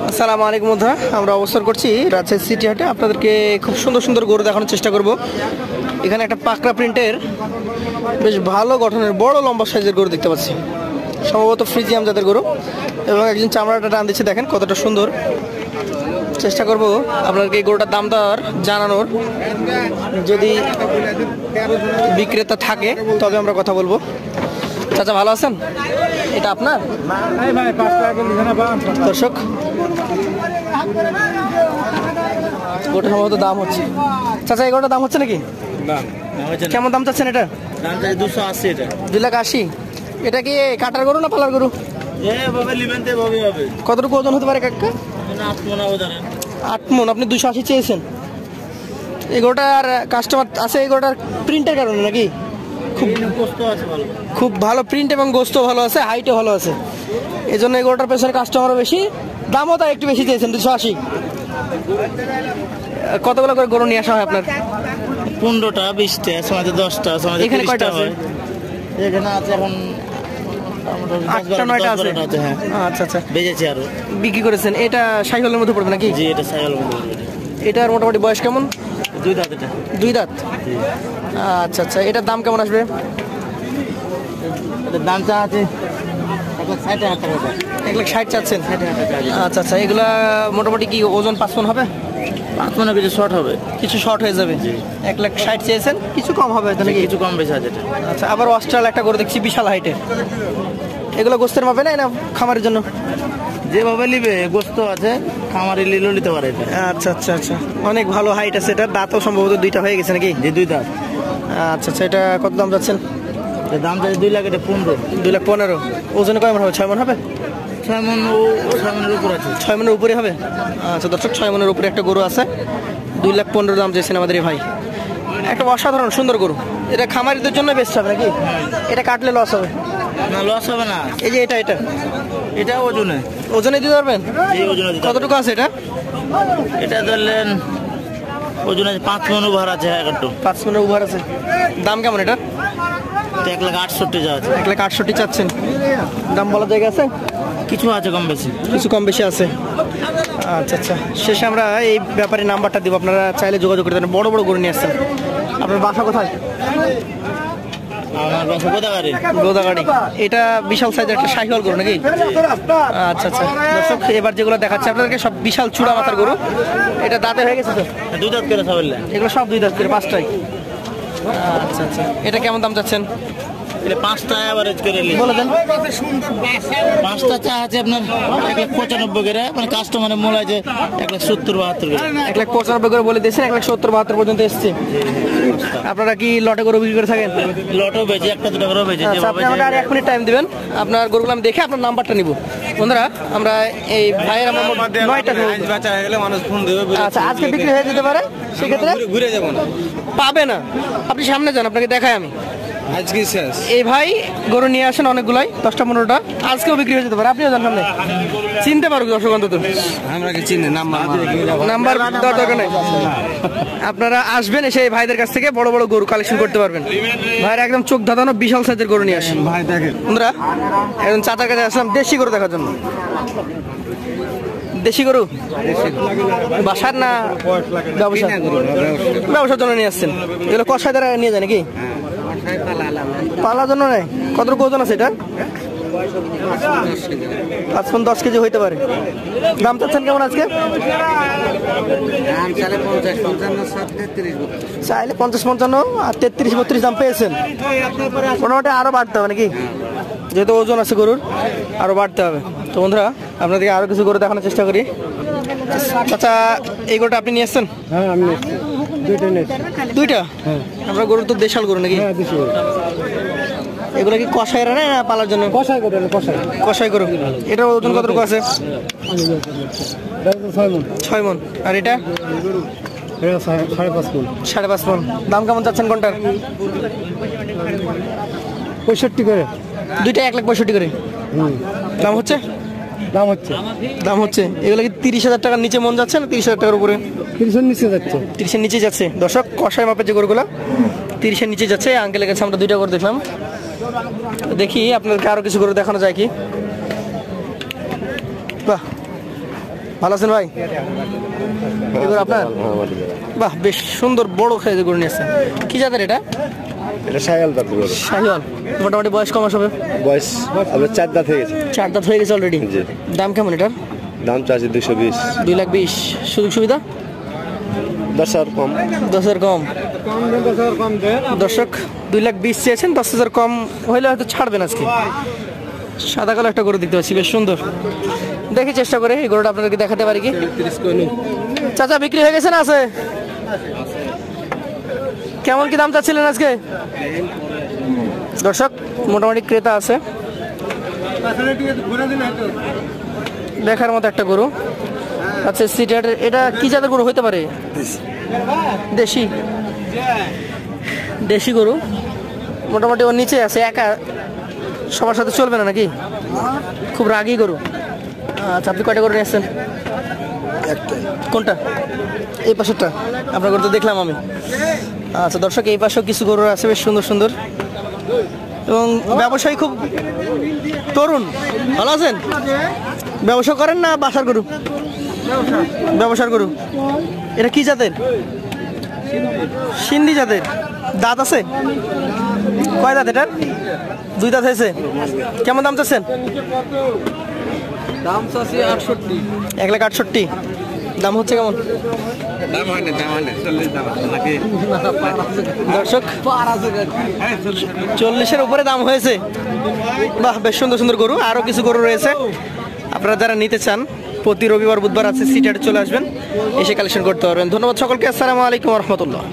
আসসালামু আলাইকুম বন্ধুরা, আমরা অবস্থান করছি রাজশাহী সিটি হাটে। আপনাদেরকে খুব সুন্দর সুন্দর গরু দেখানোর চেষ্টা করব। এখানে একটা পাকড়া প্রিন্টের বেশ ভালো গঠনের বড় লম্বা সাইজের গরু দেখতে পাচ্ছি, সম্ভবত ফ্রিজিয়াম জাতের গরু, এবং একজন চামড়াটা টান দিচ্ছে, দেখেন কতটা সুন্দর। চেষ্টা করব আপনাদেরকে এই গরুটার দাম দর জানানোর, যদি বিক্রেতা থাকে তবে আমরা কথা বলবো। চাচা ভালো আছেন? এটা আপনার দর্শক, গোটা সম্ভবত দাম হচ্ছে। চাচা এই গোটার দাম হচ্ছে নাকি? কেমন দাম চাচ্ছেন এটা? 2,80,000। এটা কি কাটার গরু না পালার গরু? কতটুকু ওজন হতে পারে কাকা? 8 মণ। আপনি 280 চেয়েছেন। এই গরুটার কাস্টমার আছে এই গরুটার প্রিন্টের কারণে নাকি? খুব ভালো প্রিন্ট এবং গোস্ত ভালো আছে, হাইটও ভালো আছে, এই জন্য এই গরুটার পেছনে কাস্টমারও বেশি, দামও তাই একটু বেশি চেয়েছেন 280। কতগুলো করে গরু নিয়ে আসা হয় আপনার? 15টা 20টা, সময় 10টা, সময় এখানে কয়টা আছে? এখানে আছে এখন 8টা 9টা আছে। আচ্ছা আচ্ছা, বেজেছে আরো বিক্রি করেছেন। এটা সাইহলের মধ্যে পড়বে নাকি? জি, এটা সাইহল। এটার মোটামুটি বয়স কেমন? 2 দাঁত। এটা 2 দাঁত। আচ্ছা আচ্ছা, এটার দাম কেমন আসবে? এটার দাম চা আছে 1,60,000 টাকা। 1,60,000 চাচ্ছেন? আচ্ছা আচ্ছা, এগুলা মোটামুটি কি ওজন 5 মণ হবে? 5 মণে কিছু শর্ট হবে, কিছু শর্ট হয়ে যাবে। 1,60,000 চেয়েছেন, কিছু কম হবে হয়তো নাকি? কিছু কম বেশি আছে। আচ্ছা, আবার অস্ট্রাল একটা করে দেখছি বিশাল হাইটের, এগুলো গোস্তের মাপে না খামারের জন্য? যেভাবে নিবে গোস্ত আছে, খামারে লিলেও নিতে পারে এটা। আচ্ছা আচ্ছা আচ্ছা, অনেক ভালো হাইট আছে। এটা দাঁতও সম্ভবত 2টা হয়ে গেছে নাকি? যে 2 দাঁত। আচ্ছা আচ্ছা, এটা কত দাম যাচ্ছেন? দাম চাই 2 লাখ। এটা 15। 2,15,000। ওজনে কয় মণ হবে? 6 মণ হবে? 6 মণ। 6 মণের উপর আছে। 6 মণের উপরে হবে। আচ্ছা দর্শক, 6 মণের উপরে একটা গরু আছে, 2,15,000 দাম চেয়েছেন আমাদের এই ভাই। একটা অসাধারণ সুন্দর গরু, এটা খামারিদের জন্য বেস্ট হবে নাকি? এটা কাটলে লস হবে না? লস হবে না। এই যে এটা এটা ওজনে দিতে পারবেন? কতটুকু আছে এটা? এটা ধরলেন ওজন আছে 5 মণ ওভার আছে। 5 মণের ওভার আছে। দাম কেমন এটা? 1,68,000 যা আছে। 1,68,000 চাচ্ছেন। দাম বলার জায়গা আছে? কিছু আছে কম বেশি, কিছু কম বেশি আছে। আচ্ছা আচ্ছা, শেষে আমরা এই ব্যাপারে নাম্বারটা দিব, আপনারা চাইলে যোগাযোগ করতে পারেন। বড় বড় গরু নিয়ে আসছেন। আপনার বাসা কোথায়? আমার বাসা গোদাগাড়ি। এটা বিশাল সাইজের একটা শাহিওয়াল গরু নাকি? আচ্ছা আচ্ছা দর্শক, এবার যেগুলো দেখাচ্ছে আপনাদেরকে সব বিশাল চূড়া মাথার গরু। এটা দাঁতে হয়ে গেছে তো? 2 দাঁত করে সব। এগুলো সব 2 দাঁত করে, 5টাই। আচ্ছা আচ্ছা, এটা কেমন দাম চাচ্ছেন? 5টা এভারেজ করে বলে দেন। 5টা চা আছে আপনার 1,95,000 করে, মানে কাস্টমারের মূল আছে 1,70,72 করে। 1,95,000 করে বলে দিয়েছেন, 1,70,72 পর্যন্ত এসছে। আপনারা কি লটে গরু বিক্রি করে থাকেন? লটও বেচে, 1-2 করে বেচে। আপনি আমাকে আর 1 মিনিট টাইম দিবেন, আপনার গরুগুলো আমি দেখে আপনার নাম্বারটা নিব। বন্ধুরা, আমরা এই ভাইয়ের আমরা 9টা বাচ্চা হয়ে গেলে মানুষ ফোন দেবে। আচ্ছা, আজকে বিক্রি হয়ে যেতে পারে, সেক্ষেত্রে ঘুরে যাবো না, পাবে না। আপনি সামনে যান, আপনাকে দেখাই আমি। আজকে শেষ। এই ভাই গরু নিয়ে আসেন অনেকগুলাই, 10টা 15টা, আজকেও বিক্রি হয়ে যেতে পারে। আপনিও জান সামনে, চিনতে পারবো দর্শক অন্তত। আমরা কি চিনি? নাম্বার দেওয়ার দরকার নেই, আপনারা আসবেন, এসে এই ভাইদের কাছ থেকে বড় বড় গরু কালেকশন করতে পারবেন। ভাইরা একদম চোখ ধাঁধানো বিশাল সাইজের গরু নিয়ে আসেন। ভাই দেখেন বন্ধুরা, একজন চাচার কাছে আসলাম দেশি গরু দেখার জন্য। দেশি গরু বাসার না ব্যবসার জন্য নিয়ে আসছেন? এগুলো কষায় দ্বারা নিয়ে যায় নাকি? পালার জন্য নেই। কতটুকু ওজন আছে এটা? 5-10 কেজি হইতে পারে। দাম চাচ্ছেন কেমন আজকে? চাইলে 50-55 আর 33-32 দাম পেয়েছেন। মোটামুটি আরো বাড়তে হবে নাকি? যেহেতু ওজন আছে গরুর, আরো বাড়তে হবে। তো বন্ধুরা, আপনাদেরকে আরো কিছু গরু দেখানোর চেষ্টা করি। আচ্ছা, এই গরুটা আপনি নিয়ে এসছেন? হ্যাঁ, আমি 2টা। হ্যাঁ, আমরা গরু তো দেশাল গরু নাকি? এগুলো কি কষাই রানে না পালার জন্য? কষাই গরু। এটার ওজন কতটুকু আছে? 6 মণ। আর এটা 5.5 মণ। দাম কেমন চাচ্ছেন কোনটার? 65 করে। 2টা 1,65,000 করে দাম হচ্ছে। এগুলো কি 30,000 টাকার নিচে মন যাচ্ছে না 30,000 টাকার উপরে? 30-এর নিচে যাচ্ছে। 30-এর নিচে যাচ্ছে। দর্শক, কষাই মাপের যে গরুগুলো 30-এর নিচে যাচ্ছে। আঙ্কেলের কাছে আমরা 2টা করে দেখলাম। দেখি আপনাদেরকে আরো কিছু করে দেখানো যায় কি। বাহ, ভালো আছেন ভাই? এই গরু আপনার? বাহ, বেশ সুন্দর বড় সাইজের গরু নিয়ে আসছেন। কি জাতের এটা? এটা শাহিওয়াল জাতের গরু। শাহিওয়াল। মোটামুটি বয়স কম হবে? বয়স আপনার 4 দাঁত হয়ে গেছে। 4 দাঁত হয়ে গেছে অলরেডি। জি। দাম কেমন এটার? দাম চাচ্ছি 220। 2,20,000। সুযোগ সুবিধা? 10,000 কম। 10,000 কম। দর্শক 2,20,000 চেয়েছেন, 10,000 কম হইলে হয়তো ছাড়বেন আজকে। সাদা কালো একটা গরু দেখতে পাচ্ছি, বেশ সুন্দর। দেখি চেষ্টা করে এই গরুটা আপনাদেরকে দেখাতে পারি কি। চাচা বিক্রি হয়ে গেছে না আছে? কেমন কি দাম চাচ্ছিলেন আজকে? দর্শক মোটামুটি ক্রেতা আছে, দেখার মতো একটা গরু। আচ্ছা, সিটিহাটের এটা কি জাতের গরু হইতে পারে? দেশি। দেশি গরু মোটামুটি ওর নিচে আছে, একা সবার সাথে চলবে না নাকি? খুব রাগী গরু। আচ্ছা, আপনি কয়টা গরু নিয়ে আসছেন? কোনটা? এই পাশেরটা? আপনার গরু তো দেখলাম আমি। আচ্ছা দর্শক, এই পাশেও কিছু গরু আছে বেশ সুন্দর সুন্দর, এবং ব্যবসায়ী খুব তরুণ। ভালো আছেন? ব্যবসা করেন না বাসার গরু? ব্যবসার গরু। এটা কি জাতের? সিন্ধি জাতের। দাঁত আছে? কয় দাঁত এটার? 2 দাঁত হয়েছে। কেমন দাম চাচ্ছেন? দাম চাচ্ছি 68। 1,68,000। দাম হচ্ছে কেমন? দাম হয় না 40 দাম নাকি? দর্শক 40-এর উপরে দাম হয়েছে। বাহ, বেশ সুন্দর সুন্দর গরু। আরো কিছু গরু রয়েছে, আপনারা যারা নিতে চান প্রতি রবিবার বুধবার আছে সিটিহাটে চলে আসবেন, এসে কালেকশন করতে পারবেন। ধন্যবাদ সকলকে। আসসালামু আলাইকুম ওয়া রাহমাতুল্লাহ।